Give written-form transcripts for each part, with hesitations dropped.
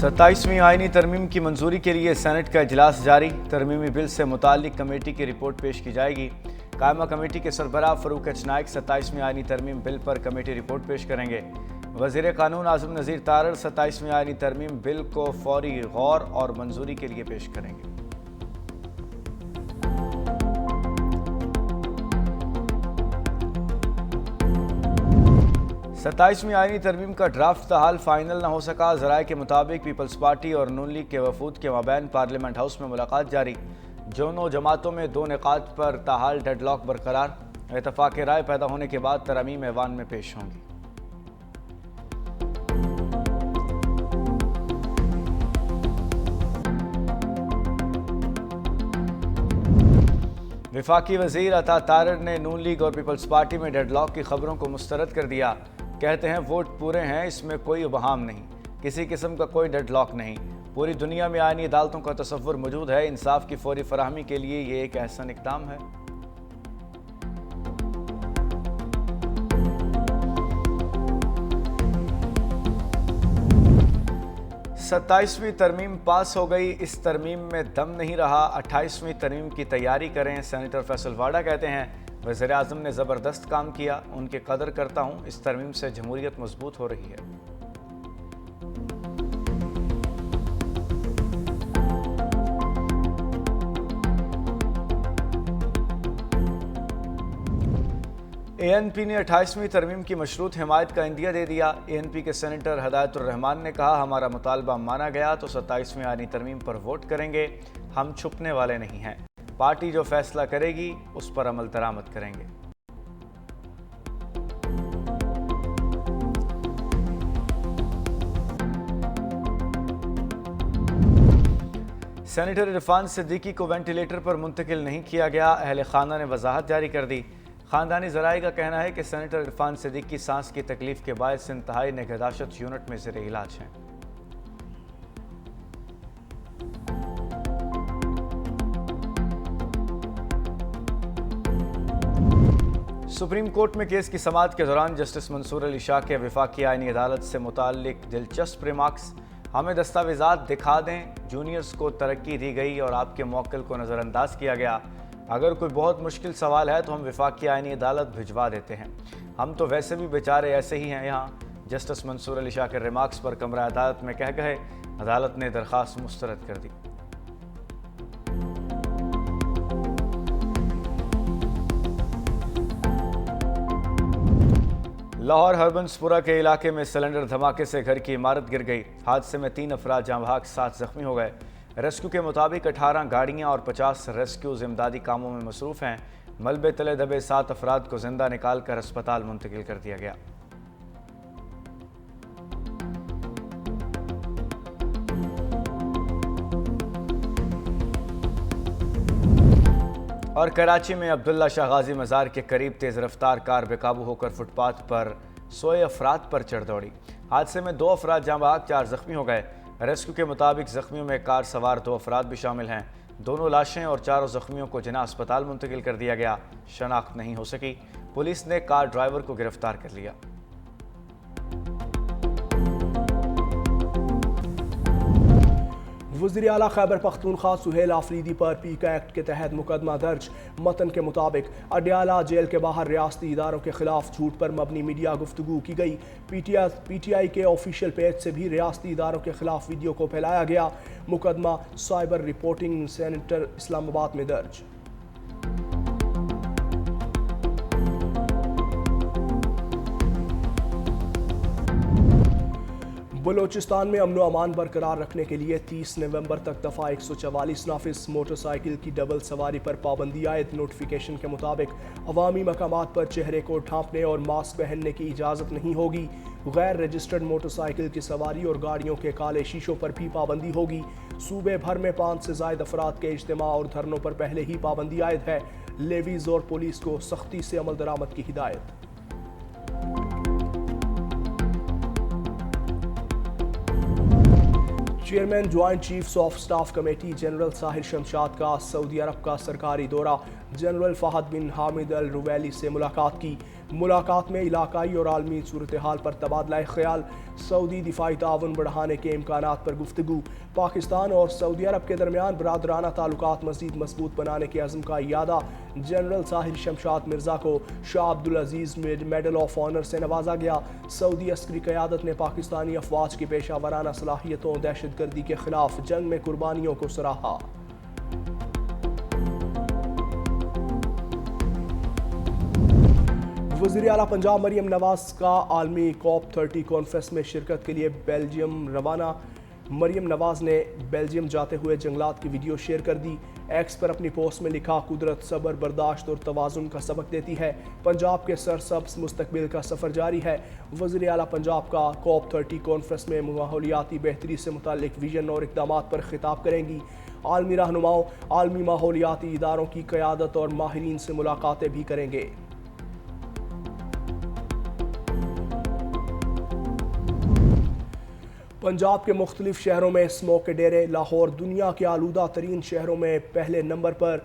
27वीं आईनी तरमीम की मंजूरी के लिए सेनेट का इजलास जारी। तरमीमी बिल से मुताल्लिक कमेटी की रिपोर्ट पेश की जाएगी। कायमा कमेटी के सरबराह फरूक एच नाइक 27वीं आईनी तरमीम बिल पर कमेटी रिपोर्ट पेश करेंगे। वज़ीर कानून आज़म नज़ीर तारड़ 27वीं आईनी तरमीम बिल को फौरी गौर और मंजूरी के लिए पेश करेंगे। 27वीं आईनी तरमीम का ड्राफ्ट ताहाल फाइनल न हो सका। ज़राए के मुताबिक पीपल्स पार्टी और नून लीग के वफूद के माबैन पार्लियामेंट हाउस में मुलाकात जारी। दोनों जमातों में दो निकात पर ताहाल डेडलॉक बरकरार। इत्तफाक राय पैदा होने के बाद तरमीम ऐवान में पेश होंगी। वफाकी वज़ीर अता तारड़ ने नून लीग और पीपल्स पार्टी में डेडलॉक की खबरों को मुस्तरद कर दिया। कहते हैं वोट पूरे हैं, इसमें कोई इबहाम नहीं, किसी किस्म का कोई डेडलॉक नहीं। पूरी दुनिया में आईनी अदालतों का तसव्वुर मौजूद है। इंसाफ की फौरी फराहमी के लिए ये एक अहसन इक़दाम है। सत्ताईसवीं तरमीम पास हो गई। इस तरमीम में दम नहीं रहा। 28वीं तरमीम की तैयारी करें। सेनेटर फैसल वाडा कहते हैं वज़ीर आज़म ने ज़बरदस्त काम किया, उनकी कदर करता हूँ। इस तरमीम से जमहूरियत मजबूत हो रही है। ANP ने 28वीं तरमीम की मशरूत हिमायत का इंदिया दे दिया। ANP के सेनेटर हदायतुर रहमान ने कहा हमारा मुतालबा माना गया तो 27वीं आईनी तरमीम पर वोट करेंगे। हम छुपने वाले नहीं हैं। पार्टी जो फैसला करेगी उस पर अमल दरामद करेंगे। सेनेटर इरफान सिद्दीकी को वेंटिलेटर पर मुंतकिल नहीं किया गया। अहले खाना ने वजाहत जारी कर दी। खानदानी ज़राए का कहना है कि सेनेटर इरफान सिद्दीकी सांस की तकलीफ के बायस इंतहाई निगहदाश्त यूनिट में ज़ेर इलाज हैं। सुप्रीम कोर्ट में केस की समाअत के दौरान जस्टिस मंसूर अली शाह के वफाकी आईनी अदालत से मुताल्लिक दिलचस्प रिमार्क्स। हमें दस्तावेज़ात दिखा दें, जूनियर्स को तरक्की दी गई और आपके मौक्किल को नज़रअंदाज किया गया। अगर कोई बहुत मुश्किल सवाल है तो हम वफाकी आईनी अदालत भिजवा देते हैं। हम तो वैसे भी बेचारे ऐसे ही हैं यहाँ। जस्टिस मंसूर अली शाह के रिमार्क्स पर कमरा अदालत में कह गए। अदालत ने दरख्वास्त मुस्तरद कर दी। लाहौर हरबंसपुरा के इलाके में सिलेंडर धमाके से घर की इमारत गिर गई। हादसे में 3 अफराद जाँ बहक 7 जख्मी हो गए। रेस्क्यू के मुताबिक 18 गाड़ियां और 50 रेस्क्यूज इमदादी कामों में मसरूफ हैं। मलबे तले दबे 7 अफराद को जिंदा निकाल कर अस्पताल मुंतकिल कर दिया गया। और कराची में अब्दुल्ला शाह गाजी मज़ार के करीब तेज़ रफ्तार कार बेकाबू होकर फुटपाथ पर सोए अफराद पर चढ़ दौड़ी। हादसे में 2 अफराद जाँ बहक 4 जख्मी हो गए। रेस्क्यू के मुताबिक जख्मियों में कार सवार 2 अफराद भी शामिल हैं। दोनों लाशें और 4 जख्मियों को जिना अस्पताल मुंतकिल कर दिया गया। शनाख्त नहीं हो सकी। पुलिस ने कार ड्राइवर को गिरफ्तार कर लिया। वज़ीर आला खैबर पख्तूनख्वा सुहेल आफरीदी पर पीका एक्ट के तहत मुकदमा दर्ज। मतन के मुताबिक अडयाला जेल के बाहर रियासती इदारों के खिलाफ झूठ पर मबनी मीडिया गुफ्तगू की गई। PTI के ऑफिशियल पेज से भी रियासती इदारों के खिलाफ वीडियो को फैलाया गया। मुकदमा साइबर रिपोर्टिंग सेंटर इस्लामाबाद में दर्ज। बलोचिस्तान में अमन व अमान बरकरार रखने के लिए 30 नवंबर तक दफ़ा 144 नाफिज। मोटरसाइकिल की डबल सवारी पर पाबंदी आयद। नोटिफिकेशन के मुताबिक अवामी मकामात पर चेहरे को ढांपने और मास्क पहनने की इजाज़त नहीं होगी। गैर रजिस्टर्ड मोटरसाइकिल की सवारी और गाड़ियों के काले शीशों पर भी पाबंदी होगी। सूबे भर में 5 से ज़ायद अफराद के इज्तिमा और धरनों पर पहले ही पाबंदी आयद है। लेवीज और पुलिस को सख्ती से अमल दरामद की हिदायत। Chairman joint chiefs of staff committee general Sahir Shamshad का सऊदी अरब का सरकारी दौरा। जनरल फहद बिन हामिद अल रुवैली से मुलाकात की। मुलाकात में इलाकाई और आलमी सूरत हाल पर तबादला ख्याल, सऊदी दिफाई ताउन बढ़ाने के इम्कानात पर गुफ्तगू, पाकिस्तान और सऊदी अरब के दरमियान बरादराना ताल्लुकात मज़ीद मजबूत बनाने के अज़्म का इयादा। जनरल साहिर शमशाद मिर्ज़ा को शाह अब्दुल अजीज़ मेडल ऑफ ऑनर से नवाजा गया। सऊदी अस्करी क़यादत ने पाकिस्तानी अफवाज की पेशा वराना सलाहियतों, दहशतगर्दी के खिलाफ जंग में कुर्बानियों को सराहा। वज़ीर आला पंजाब मरियम नवाज का आलमी COP30 कॉन्फ्रेंस में शिरकत के लिए बेल्जियम रवाना। मरियम नवाज ने बेल्जियम जाते हुए जंगलात की वीडियो शेयर कर दी। एक्स पर अपनी पोस्ट में लिखा, कुदरत सब्र, बर्दाश्त और तवाज़ुन का सबक देती है। पंजाब के सरसब्ज़ मुस्तकबिल का सफ़र जारी है। वज़ीर आला पंजाब का COP30 कॉन्फ्रेंस में माहौलियाती बेहतरी से मुताल्लिक विजन और इक़दामात पर खिताब करेंगी। आलमी रहनुमाओं, आलमी माहौलियाती इदारों की क़यादत और माहिरीन से मुलाकातें भी करेंगे। पंजाब के मुख्तलिफ शहरों में स्मोक के डेरे। लाहौर दुनिया के आलूदा तरीन शहरों में पहले नंबर पर,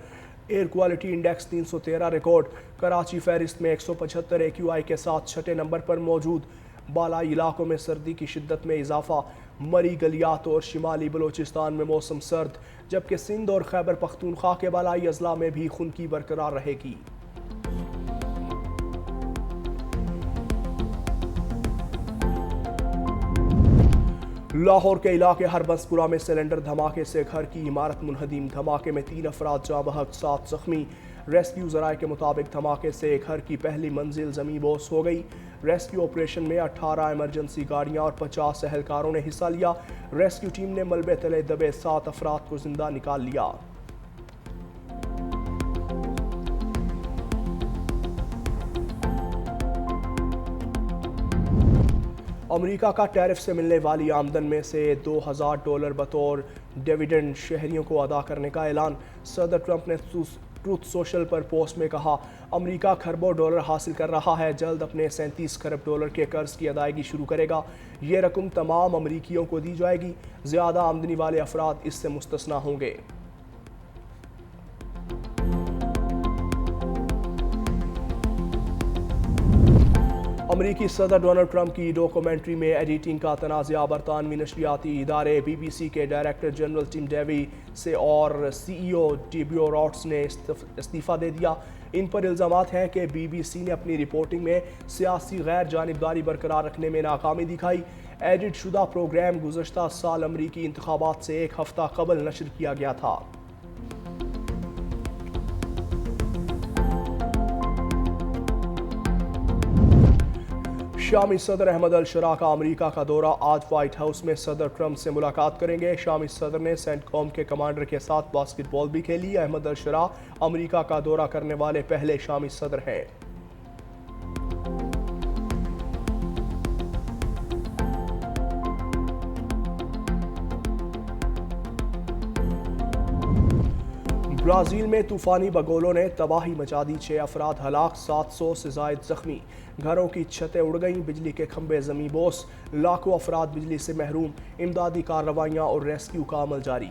air quality index 313 record. Karachi फहरिस्त में 175 AQI के साथ छठे नंबर पर मौजूद। बालाई इलाकों में सर्दी की शिद्दत में इजाफा। मरी, गलियात और शिमाली बलोचिस्तान में मौसम सर्द, जबकि सिंध और खैबर पख्तूनख्वा के बालाई अजला में भी खुनकी बरकरार रहेगी। लाहौर के इलाके हरबंसपुरा में सिलेंडर धमाके से घर की इमारत मुनहदीम। धमाके में 3 अफराद जाँ बहक, 7 जख्मी। रेस्क्यू ज़राए के मुताबिक धमाके से घर की पहली मंजिल ज़मीं बोस हो गई। रेस्क्यू ऑपरेशन में 18 इमरजेंसी गाड़ियां और 50 एहलकारों ने हिस्सा लिया। रेस्क्यू टीम ने मलबे तले दबे 7 अफराद को जिंदा निकाल लिया। अमेरिका का टैरिफ से मिलने वाली आमदन में से $2000 बतौर डिविडेंड शहरियों को अदा करने का ऐलान। सदर ट्रंप ने ट्रूथ सोशल पर पोस्ट में कहा, अमेरिका खरबों डॉलर हासिल कर रहा है, जल्द अपने $37 खरब के कर्ज की अदायगी शुरू करेगा। ये रकम तमाम अमरीकियों को दी जाएगी। ज़्यादा आमदनी वाले अफराद इससे मुस्तस्ना होंगे। अमरीकी सदर डोनाल्ड ट्रंप की डॉक्यूमेंट्री में एडिटिंग का तनाज़ा। बरतानवी नशरियाती इदारे BBC के डायरेक्टर जनरल टिम डेवी से और CEO टीबियो रॉट्स ने इस्तीफ़ा दे दिया। इन पर इल्ज़ामात हैं कि BBC ने अपनी रिपोर्टिंग में सियासी गैर जानिबदारी बरकरार रखने में नाकामी दिखाई। एडिट शुदा प्रोग्राम गुज़श्ता साल अमरीकी इंतखाबात से 1 हफ्ता कबल नशर किया गया था। शामी सदर अहमद अल-शरा का अमेरिका का दौरा। आज व्हाइट हाउस में सदर ट्रंप से मुलाकात करेंगे। शामी सदर ने सेंटकॉम के कमांडर के साथ बास्केटबॉल भी खेली। अहमद अल-शरा अमेरिका का दौरा करने वाले पहले शामी सदर हैं। ब्राज़ील में तूफानी बगोलों ने तबाही मचा दी। 6 अफराद हलाक, 700 से ज़ायद जख्मी। घरों की छतें उड़ गईं, बिजली के खंभे ज़मीं बोस, लाखों अफराद बिजली से महरूम। इमदादी कार्रवाइयाँ और रेस्क्यू का अमल जारी।